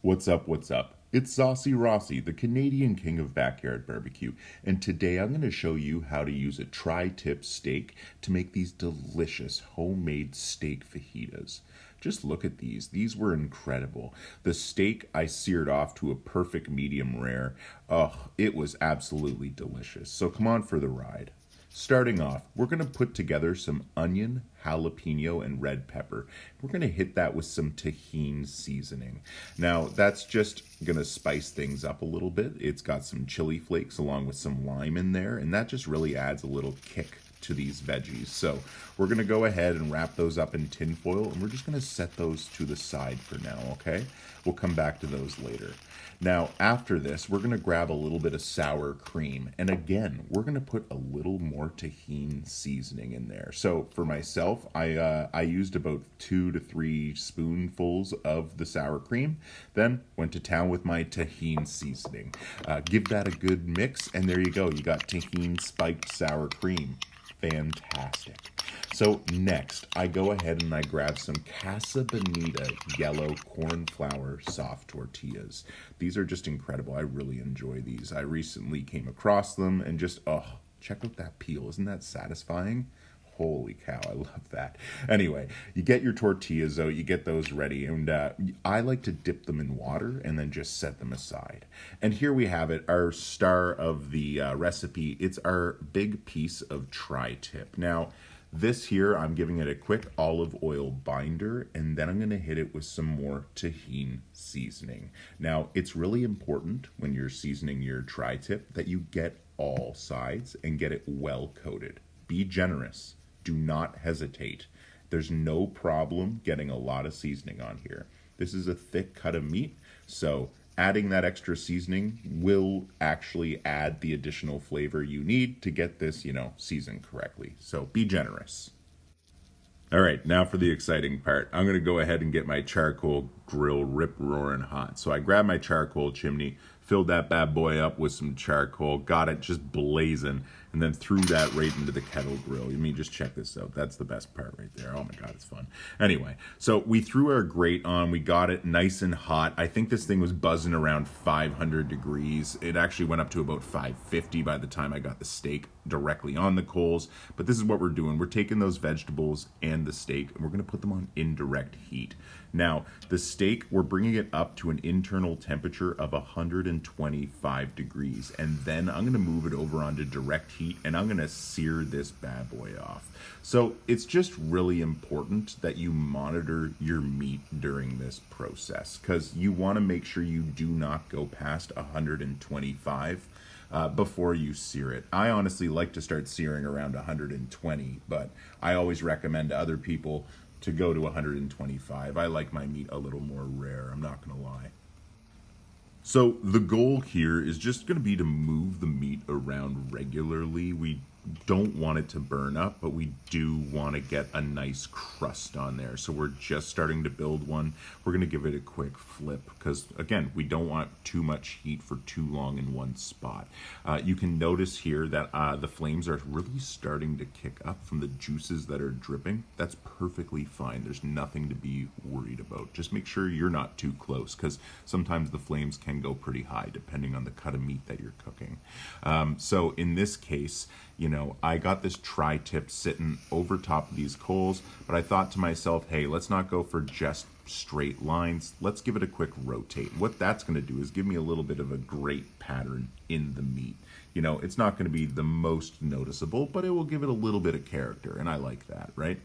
What's up? What's up? It's Saucy Rossy, the Canadian king of backyard barbecue, and today I'm going to show you how to use a tri-tip steak to make these delicious homemade steak fajitas. Just look at these. These were incredible. The steak I seared off to a perfect medium rare. Oh, it was absolutely delicious. So come on for the ride. Starting off, we're going to put together some onion, jalapeno, and red pepper. We're going to hit that with some Tajin seasoning. Now, that's just going to spice things up a little bit. It's got some chili flakes along with some lime in there, and that just really adds a little kick to these veggies. So we're going to go ahead and wrap those up in tin foil, and we're just going to set those to the side for now, okay? We'll come back to those later. Now, after this, we're going to grab a little bit of sour cream. And again, we're going to put a little more Tajin seasoning in there. So for myself, I used about 2 to 3 spoonfuls of the sour cream. Then went to town with my Tajin seasoning. Give that a good mix, and there you go. You got Tajin spiked sour cream. Fantastic. So next, I go ahead and I grab some Casa Bonita yellow corn flour soft tortillas. These are just incredible. I really enjoy these. I recently came across them and just, check out that peel. Isn't that satisfying? Holy cow, I love that. Anyway, you get your tortillas out, you get those ready, and I like to dip them in water and then just set them aside. And here we have it, our star of the recipe. It's our big piece of tri-tip. Now, this here, I'm giving it a quick olive oil binder, and then I'm going to hit it with some more Tajin seasoning. Now, it's really important when you're seasoning your tri-tip that you get all sides and get it well coated. Be generous. Do not hesitate. There's no problem getting a lot of seasoning on here. This is a thick cut of meat, so adding that extra seasoning will actually add the additional flavor you need to get this, seasoned correctly. So be generous. All right, now for the exciting part. I'm going to go ahead and get my charcoal grill rip-roaring hot. So I grabbed my charcoal chimney, filled that bad boy up with some charcoal, got it just blazing, and then threw that right into the kettle grill. Just check this out. That's the best part right there. Oh my God, it's fun. Anyway, so we threw our grate on. We got it nice and hot. I think this thing was buzzing around 500 degrees. It actually went up to about 550 by the time I got the steak directly on the coals. But this is what we're doing. We're taking those vegetables and the steak, and we're going to put them on indirect heat. Now, the steak, we're bringing it up to an internal temperature of 125 degrees, and then I'm going to move it over onto direct heat, and I'm going to sear this bad boy off. So it's just really important that you monitor your meat during this process, because you want to make sure you do not go past 125 before you sear it. I honestly like to start searing around 120, but I always recommend to other people to go to 125. I like my meat a little more rare, I'm not gonna lie. So the goal here is just going to be to move the meat around regularly. We don't want it to burn up, but we do want to get a nice crust on there. So we're just starting to build one. We're going to give it a quick flip because, again, we don't want too much heat for too long in one spot. You can notice here that the flames are really starting to kick up from the juices that are dripping. That's perfectly fine. There's nothing to be worried about. Just make sure you're not too close because sometimes the flames can go pretty high depending on the cut of meat that you're cooking. So in this case, I got this tri-tip sitting over top of these coals, but I thought to myself, hey, let's not go for just straight lines. Let's give it a quick rotate. What that's going to do is give me a little bit of a great pattern in the meat. It's not going to be the most noticeable, but it will give it a little bit of character, and I like that, right?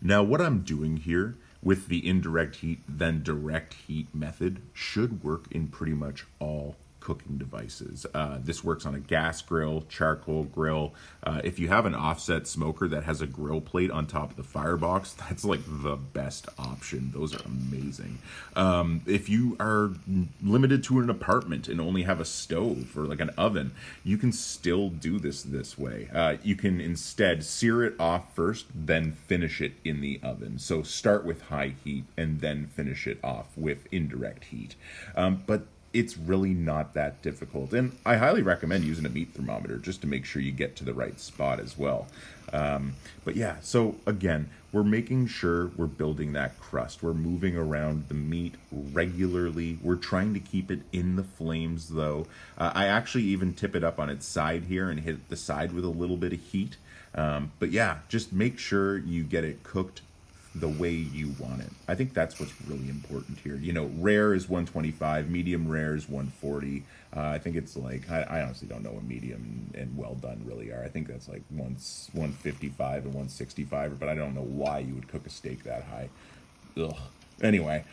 Now, what I'm doing here with the indirect heat, then direct heat method should work in pretty much all cooking devices. This works on a gas grill, charcoal grill. If you have an offset smoker that has a grill plate on top of the firebox, that's like the best option. Those are amazing. If you are limited to an apartment and only have a stove or like an oven, you can still do this way. You can instead sear it off first, then finish it in the oven. So start with high heat and then finish it off with indirect heat. But it's really not that difficult. And I highly recommend using a meat thermometer just to make sure you get to the right spot as well. But yeah, so again, we're making sure we're building that crust. We're moving around the meat regularly. We're trying to keep it in the flames though. I actually even tip it up on its side here and hit the side with a little bit of heat. But yeah, just make sure you get it cooked the way you want it. I think that's what's really important here. You know, rare is 125, medium rare is 140. I think it's like, I honestly don't know what medium and well done really are. I think that's like 155 and 165, but I don't know why you would cook a steak that high. Ugh. Anyway,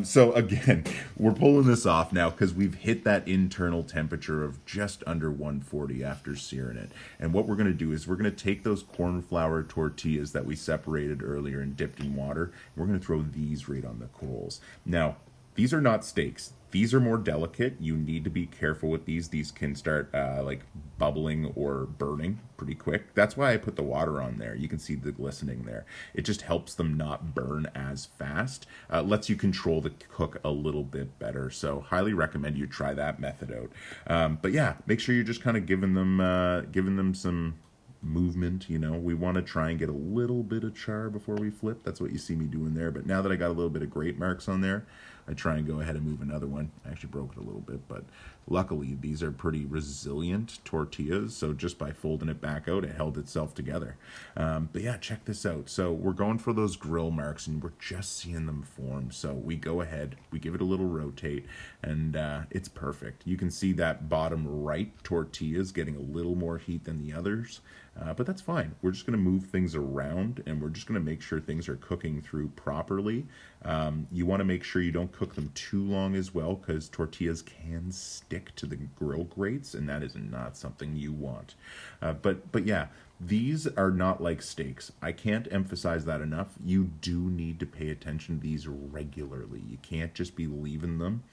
so again, we're pulling this off now because we've hit that internal temperature of just under 140 after searing it. And what we're going to do is we're going to take those corn flour tortillas that we separated earlier and dipped in water. And we're going to throw these right on the coals. Now, these are not steaks. These are more delicate. You need to be careful with these. These can start like bubbling or burning pretty quick. That's why I put the water on there. You can see the glistening there. It just helps them not burn as fast. Lets you control the cook a little bit better. So highly recommend you try that method out. But yeah, make sure you're just kind of giving them some movement. You know, we want to try and get a little bit of char before we flip. That's what you see me doing there. But now that I got a little bit of grate marks on there, I try and go ahead and move another one. I actually broke it a little bit, but luckily these are pretty resilient tortillas, so just by folding it back out, it held itself together. But yeah, check this out. So we're going for those grill marks, and we're just seeing them form. So we go ahead, we give it a little rotate, and it's perfect. You can see that bottom right tortilla is getting a little more heat than the others. But that's fine. We're just going to move things around, and we're just going to make sure things are cooking through properly. You want to make sure you don't cook them too long as well, because tortillas can stick to the grill grates, and that is not something you want. But yeah, these are not like steaks. I can't emphasize that enough. You do need to pay attention to these regularly. You can't just be leaving them.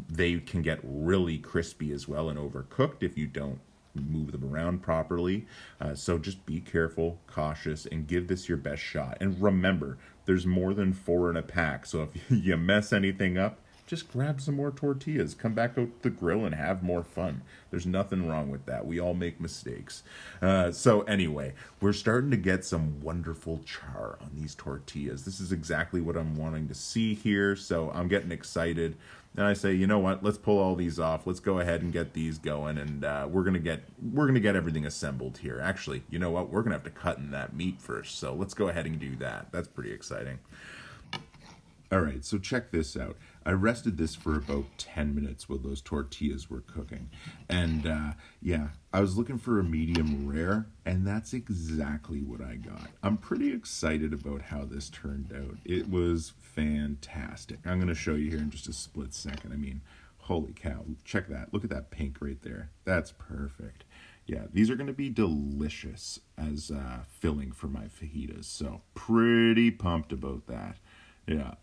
They can get really crispy as well and overcooked if you don't move them around properly. So just be careful, cautious, and give this your best shot. And remember, there's more than 4 in a pack. So if you mess anything up, just grab some more tortillas, come back out the grill and have more fun. There's nothing wrong with that. We all make mistakes. So anyway, we're starting to get some wonderful char on these tortillas. This is exactly what I'm wanting to see here. So I'm getting excited. And I say, you know what? Let's pull all these off. Let's go ahead and get these going, and we're gonna get everything assembled here. Actually, you know what? We're gonna have to cut in that meat first. So let's go ahead and do that. That's pretty exciting. All right, so check this out. I rested this for about 10 minutes while those tortillas were cooking. And yeah, I was looking for a medium rare, and that's exactly what I got. I'm pretty excited about how this turned out. It was fantastic. I'm going to show you here in just a split second. I mean, holy cow, check that. Look at that pink right there. That's perfect. Yeah, these are going to be delicious as filling for my fajitas. So pretty pumped about that. Yeah.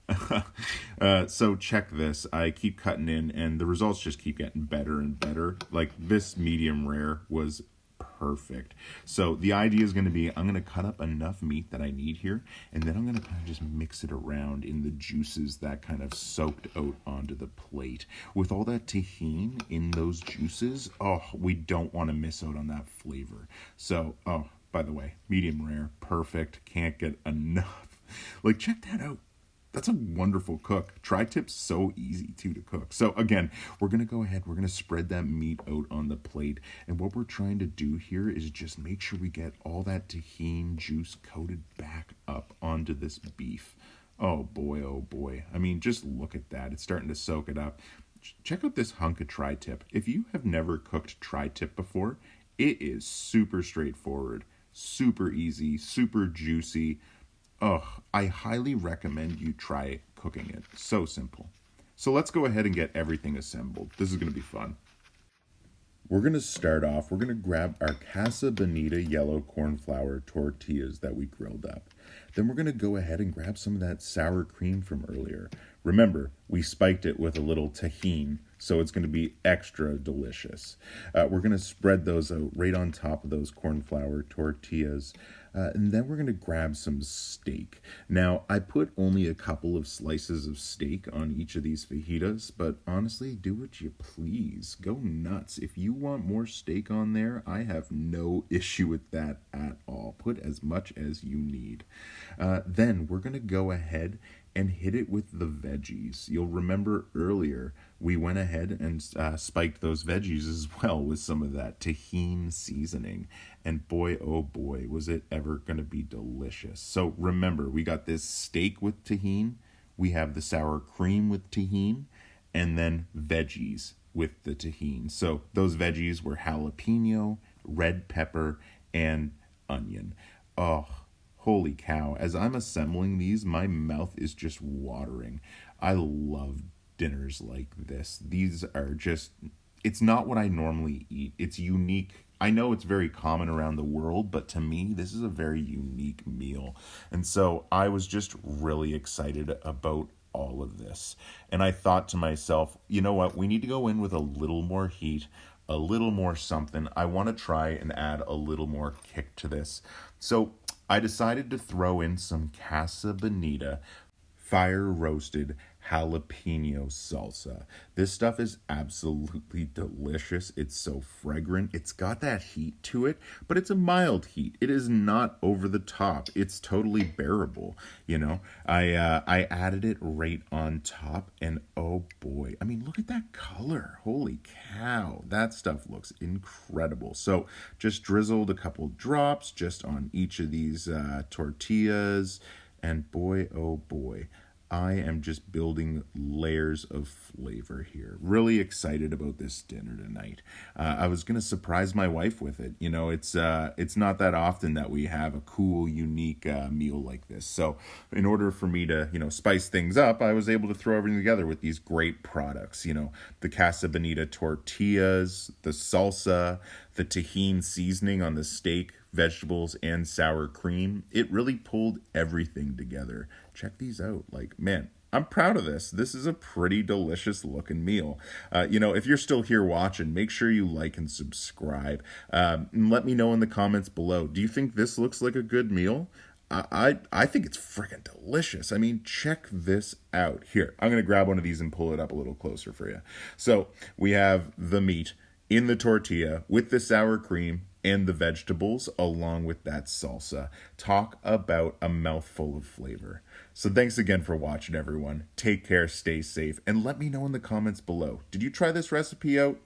So check this. I keep cutting in, and the results just keep getting better and better. Like this medium rare was perfect. So the idea is going to be, I'm going to cut up enough meat that I need here, and then I'm going to kind of just mix it around in the juices that kind of soaked out onto the plate. With all that tahini in those juices, oh, we don't want to miss out on that flavor. So, oh, by the way, medium rare, perfect. Can't get enough. Like, check that out. That's a wonderful cook. Tri-tip's so easy too to cook. So again, we're going to go ahead. We're going to spread that meat out on the plate. And what we're trying to do here is just make sure we get all that tahini juice coated back up onto this beef. Oh boy, oh boy. I mean, just look at that. It's starting to soak it up. Check out this hunk of tri-tip. If you have never cooked tri-tip before, it is super straightforward, super easy, super juicy. Oh, I highly recommend you try cooking it. So simple. So let's go ahead and get everything assembled. This is going to be fun. We're going to start off, we're going to grab our Casa Bonita yellow corn flour tortillas that we grilled up. Then we're going to go ahead and grab some of that sour cream from earlier. Remember, we spiked it with a little Tajin, so it's going to be extra delicious. We're going to spread those out right on top of those corn flour tortillas. And then we're going to grab some steak. Now, I put only a couple of slices of steak on each of these fajitas, but honestly, do what you please. Go nuts. If you want more steak on there, I have no issue with that at all. Put as much as you need. Then we're going to go ahead and hit it with the veggies. You'll remember earlier we went ahead and spiked those veggies as well with some of that Tajin seasoning. And boy, oh boy, was it ever going to be delicious. So remember, we got this steak with Tajin, we have the sour cream with Tajin, and then veggies with the Tajin. So those veggies were jalapeno, red pepper, and onion. Oh, holy cow. As I'm assembling these, my mouth is just watering. I love dinners like this. These are just, it's not what I normally eat. It's unique. I know it's very common around the world, but to me, this is a very unique meal. And so I was just really excited about all of this. And I thought to myself, you know what? We need to go in with a little more heat, a little more something. I want to try and add a little more kick to this. So I decided to throw in some Casa Bonita fire roasted jalapeno salsa. This stuff is absolutely delicious. It's so fragrant. It's got that heat to it, but it's a mild heat. It is not over the top. It's totally bearable. You know, I added it right on top, and oh boy, I mean, look at that color. Holy cow, that stuff looks incredible. So just drizzled a couple drops just on each of these tortillas, and boy, oh boy, I am just building layers of flavor here. Really excited about this dinner tonight. I was gonna surprise my wife with it. You know, it's not that often that we have a cool, unique meal like this. So, in order for me to spice things up, I was able to throw everything together with these great products. You know, the Casa Bonita tortillas, the salsa, the Tajin seasoning on the steak, vegetables, and sour cream. It really pulled everything together. Check these out. Like, man, I'm proud of this. This is a pretty delicious looking meal. If you're still here watching, make sure you like and subscribe. And let me know in the comments below. Do you think this looks like a good meal? I think it's freaking delicious. I mean, check this out. Here, I'm going to grab one of these and pull it up a little closer for you. So we have the meat in the tortilla with the sour cream and the vegetables along with that salsa. Talk about a mouthful of flavor. So thanks again for watching, everyone. Take care, stay safe, and let me know in the comments below. Did you try this recipe out?